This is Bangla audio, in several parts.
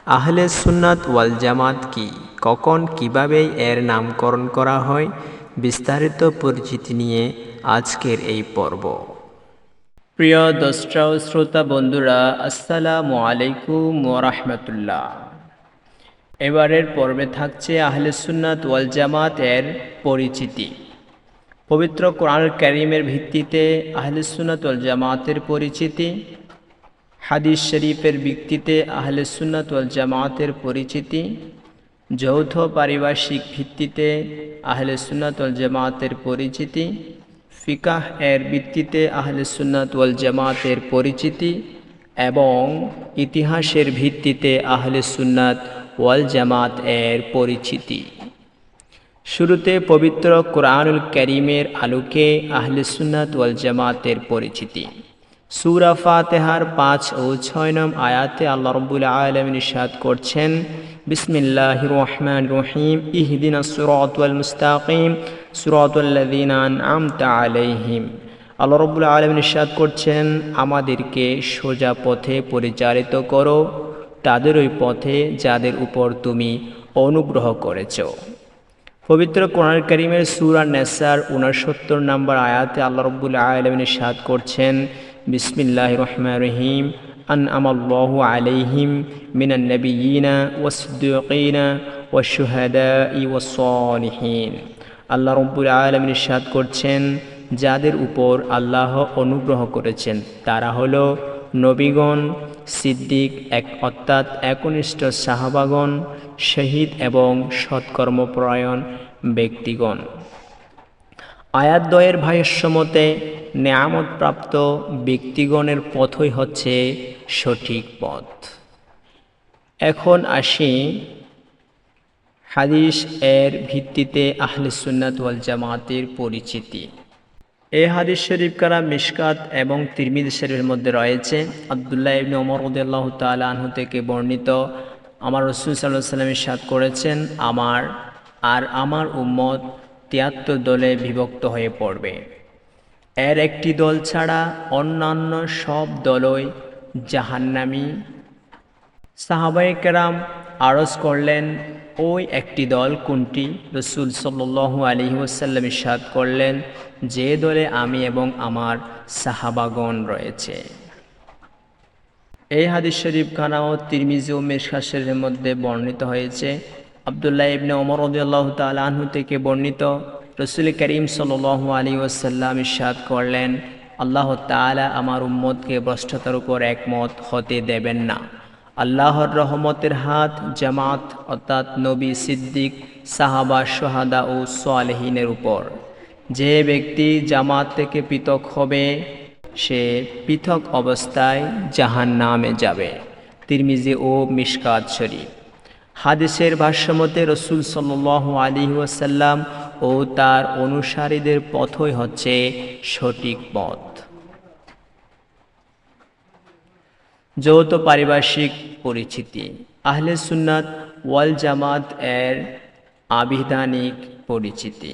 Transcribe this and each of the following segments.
আহলে সুন্নাত ওয়াল জামাত কি, কখন কিভাবে এর নামকরণ করা হয়, বিস্তারিত পরিচিতি নিয়ে আজকের এই পর্ব। প্রিয় দর্শক ও শ্রোতা বন্ধুরা, আসসালামু আলাইকুম ওয়া রাহমাতুল্লাহ। এবারের পর্বে থাকছে আহলে সুন্নাত ওয়াল জামাত এর পরিচিতি। পবিত্র কোরআনুল কারীমের ভিত্তিতে আহলে সুন্নাত ওয়াল জামাতের পরিচিতি, হাদিস শরীফের ভিত্তিতে আহলে সুন্নাত ওয়াল জামাতের পরিচিতি, যৌথ পারিভাষিক ভিত্তিতে আহলে সুন্নাত ওয়াল জামাতের পরিচিতি, ফিকাহ এর ভিত্তিতে আহলে সুন্নাত ওয়াল জামাতের পরিচিতি এবং ইতিহাসের ভিত্তিতে আহলে সুন্নাত ওয়াল জামাত এর পরিচিতি। শুরুতে পবিত্র কোরআনুল কারীমের আলোকে আহলে সুন্নাত ওয়াল জামাতের পরিচিতি। সূরা ফাতিহার ৫ ও ৬ নং আয়াতে আল্লাহ রাব্বুল আলামিন ইরশাদ করছেন, বিসমিল্লাহির রহমানির রহিম, ইহদিনাস সিরাতাল মুস্তাকিম সিরাতাল্লাযীনা আন'আমতা আলাইহিম। আল্লাহ রাব্বুল আলামিন ইরশাদ করছেন, আমাদেরকে সোজা পথে পরিচালিত করো, তাদের ওই পথে যাদের উপর তুমি অনুগ্রহ করেছো। পবিত্র কোরআনুল কারীমের সূরা নেসার ৬৯ নম্বর আয়াতে আল্লাহ রাব্বুল আলামিন ইরশাদ করছেন, বিসমিল্লাহির রহমানির রহিম, আন'আমাল্লাহু আলাইহিম মিনান নাবিয়্যিনা ওয়াস-সিদ্দীকিনা ওয়াশ-শুহাদাই ওয়াস-সালিহিন। আল্লাহ রাব্বুল আলামিন ইরশাদ করছেন, যাদের উপর আল্লাহ অনুগ্রহ করেছেন তারা হলো নবীগণ, সিদ্দিক অর্থাৎ একনিষ্ঠ সাহাবাগণ, শহীদ এবং সৎকর্মপরায়ণ ব্যক্তিগণ। আয়াত দ্বয়ের ভাষ্যমতে নেয়ামতপ্রাপ্ত ব্যক্তিগণের পথই হচ্ছে সঠিক পথ। এখন আসি হাদিস এর ভিত্তিতে আহলে সুন্নাত ওয়াল জামাতের পরিচিতি। এই হাদিস শরীফ কারা মিশকাত এবং তিরমিজি শরীফের মধ্যে রয়েছে। আব্দুল্লাহ ইবনে ওমর রাদিয়াল্লাহু তাআলা আনহু থেকে বর্ণিত, আমার রাসূল সাল্লাল্লাহু আলাইহি ওয়াসাল্লাম ইরশাদ করেছেন, আমার উম্মত ৭৩ দলে বিভক্ত হয়ে পড়বে। এর একটি দল ছাড়া অন্যান্য সব দলই জাহান্নামী। সাহাবায়ে কেরাম আরজ করলেন, ওই একটি দল কোনটি? রাসূল সাল্লাল্লাহু আলাইহি ওয়াসাল্লাম ইরশাদ করলেন, যে দলে আমি এবং আমার সাহাবাগণ রয়েছে। এই হাদিস শরীফ খানাও তিরমিজি ও মিশকাত শরীফের মধ্যে বর্ণিত হয়েছে। আব্দুল্লাহ ইবনে ওমর রাদিয়াল্লাহু তাআলা আনহু থেকে বর্ণিত, রাসূল করিম সাল্লাল্লাহু আলাইহি ওয়াসাল্লাম ইরশাদ করলেন, আল্লাহ তাআলা আমার উম্মতকে ভ্রষ্টতার উপর একমত হতে দেবেন না। আল্লাহর রহমতের হাত জামাত অর্থাৎ নবী, সিদ্দিক, সাহাবা, শুহাদা ও সালেহিনের উপর। যে ব্যক্তি জামাত থেকে পৃথক হবে সে পৃথক অবস্থায় জাহান্নামে যাবে। তিরমিজি ও মিশকাত শরীফ। হাদিসের ভাষ্যমতে রাসূল সাল্লাল্লাহু আলাইহি ওয়াসাল্লাম ও তার অনুসারীদের পথই হচ্ছে সঠিক পথ। যৌথ পারিভাষিক পরিচিতি। আহলে সুন্নাত ওয়াল জামাত এর আবিধানিক পরিচিতি।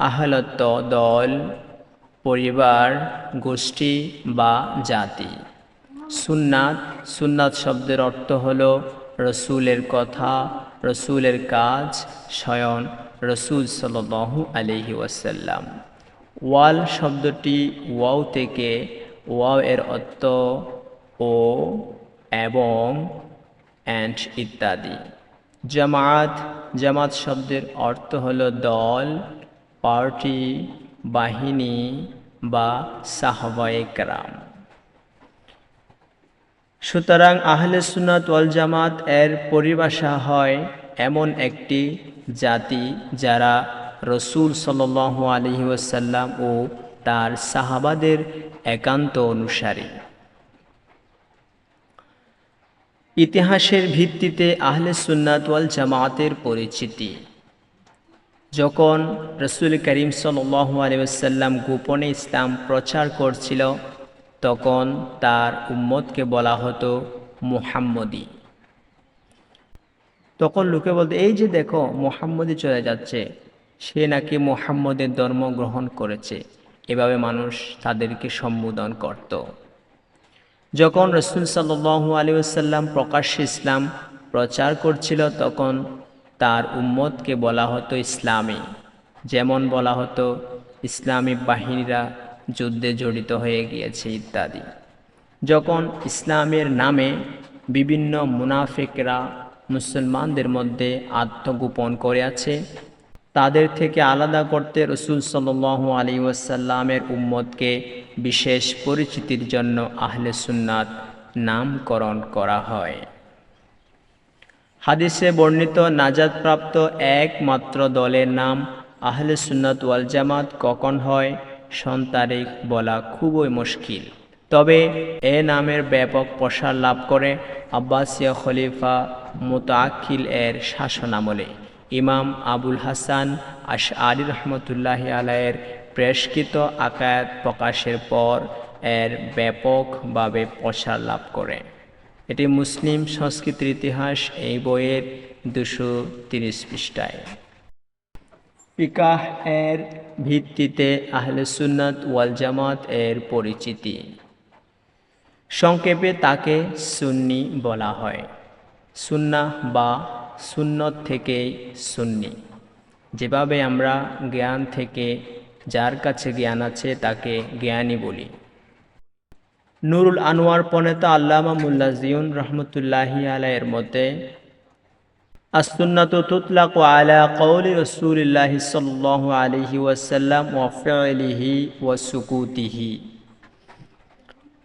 আহলত্ব দল, পরিবার, গোষ্ঠী বা জাতি। সুন্নাত শব্দের অর্থ হল রসুলের কথা, রসুলের কাজ, স্বয়ং রসুল সাল্লাল্লাহু আলাইহি ওয়াসাল্লাম। ওয়াল শব্দটি ওয়াও থেকে, ওয়াও এর অর্থ ও, এবং, অ্যান্ড ইত্যাদি। জামাত শব্দের অর্থ হল দল, পার্টি, বাহিনী বা সাহাবায়ে কেরাম। সুতরাং আহলে সুন্নাত ওয়াল জামাত এর পরিভাষা হয় এমন একটি জাতি যারা রসুল সাল্লাল্লাহু আলাইহি ওয়াসাল্লাম ও তার সাহাবাদের একান্ত অনুসারী। ইতিহাসের ভিত্তিতে আহলে সুন্নাত ওয়াল জামাতের পরিচিতি। যখন রাসূল করিম সাল্লাল্লাহু আলাইহি ওয়াসাল্লাম গোপনে ইসলাম প্রচার করছিল তখন তার উম্মতকে বলা হতো মুহাম্মদী। তখন লোকে বলতো, এই যে দেখো মুহাম্মদী চলে যাচ্ছে, সে নাকি মুহাম্মদের ধর্ম গ্রহণ করেছে। এভাবে মানুষ তাদেরকে সম্বোধন করত। যখন রসুল সাল্লাল্লাহু আলাইহি ওয়াসাল্লাম প্রকাশ্যে ইসলাম প্রচার করছিল তখন তার উম্মতকে বলা হতো ইসলামী, যেমন বলা হতো ইসলামী বাহিনীরা যুদ্ধে জড়িত হয়ে গিয়েছে ইত্যাদি। যখন ইসলামের নামে বিভিন্ন মুনাফিকরা মুসলমানদের মধ্যে আত্মগোপন করে আছে, তাদের থেকে আলাদা করতে রসুল সাল্লাল্লাহু আলাইহি ওয়াসাল্লামের উম্মতকে বিশেষ পরিচিতির জন্য আহলে সুন্নাত নামকরণ করা হয়। হাদিসে বর্ণিত নাজাতপ্রাপ্ত একমাত্র দলের নাম আহলে সুন্নাত ওয়াল জামাত কখন হয় সন্তারিখ বলা খুবই মুশকিল। তবে এ নামের ব্যাপক প্রসার লাভ করে আব্বাসীয় খলিফা মুতাআক্কিল এর শাসনামলে। ইমাম আবুল হাসান আশআরী রহমতুল্লাহি আলাইহির প্রেষকৃত আকায়াত প্রকাশের পর এর ব্যাপকভাবে প্রসার লাভ করে। এটি মুসলিম সংস্কৃতির ইতিহাস এই বইয়ের 230 পৃষ্ঠায়। ফিকাহ এর ভিত্তিতে আহলে সুন্নাত ওয়াল জামাত এর পরিচিতি। সংক্ষেপে তাকে সুন্নি বলা হয়। সুন্নাহ বা সুন্নত থেকেই সুন্নি। যেভাবে আমরা জ্ঞান থেকে যার কাছে জ্ঞান আছে তাকে জ্ঞানী বলি। নুরুল আনোয়ার প্রণেতা আল্লামা মুল্লা জিয়ুন রহমতুল্লাহি আলাইহির মতে আসসুন্নাতু তুতলাকু আলা কওলি রাসূলিল্লাহি সাল্লাল্লাহু আলাইহি ওয়াসাল্লাম ওয়া ফি'লিহি ওয়া সুকুতিহি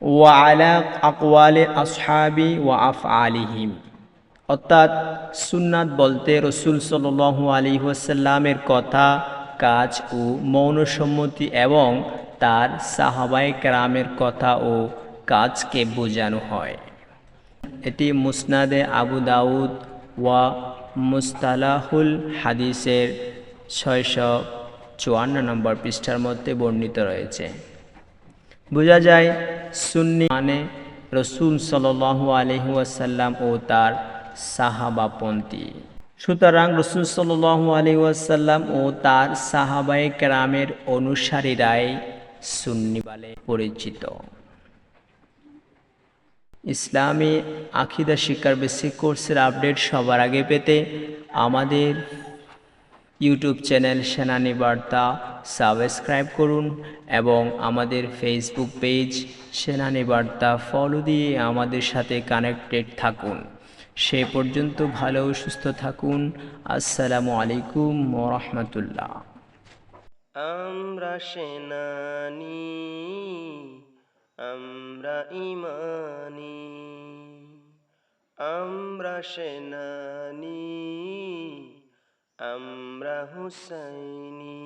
ওয়া আলা আকওয়ালি আসহাবি ওয়া আফআলিহিম। অর্থাৎ সুন্নাত বলতে রসুল সাল্লাল্লাহু আলাইহি ওয়াসাল্লামের কথা, কাজ ও মৌন সম্মতি এবং তার সাহাবায়ে কেরামের কথা ও কাজকে বোঝানো হয়। এটি মুসনাদে আবু দাউদ ওয়া মুস্তালাহুল হাদিসের 654 নম্বর পৃষ্ঠার মধ্যে বর্ণিত রয়েছে। বোঝা যায় সুন্নি মানে রসুল সাল্লাল্লাহু আলাইহি ওয়াসাল্লাম ও তার সাহাবাপন্থী। সুতরাং রসুল সাল্লাল্লাহু আলাইহি ওয়াসাল্লাম ও তার সাহাবায়ে কেরামের অনুসারীরাই সুন্নি বলে পরিচিত। ইসলামী আকিদা শিক্ষার বেসিক কোর্সের আপডেট সবার আগে পেতে আমাদের ইউটিউব চ্যানেল সেনানী বার্তা সাবস্ক্রাইব করুন এবং আমাদের ফেসবুক পেজ সেনানী বার্তা ফলো দিয়ে আমাদের সাথে কানেক্টেড থাকুন। সে পর্যন্ত ভালো ও সুস্থ থাকুন। আসসালামু আলাইকুম ওয়া রাহমাতুল্লাহ। আমরা সেনানী, আমরা ইমানি, আমরা সেনানী, আমরা হুসাইনি।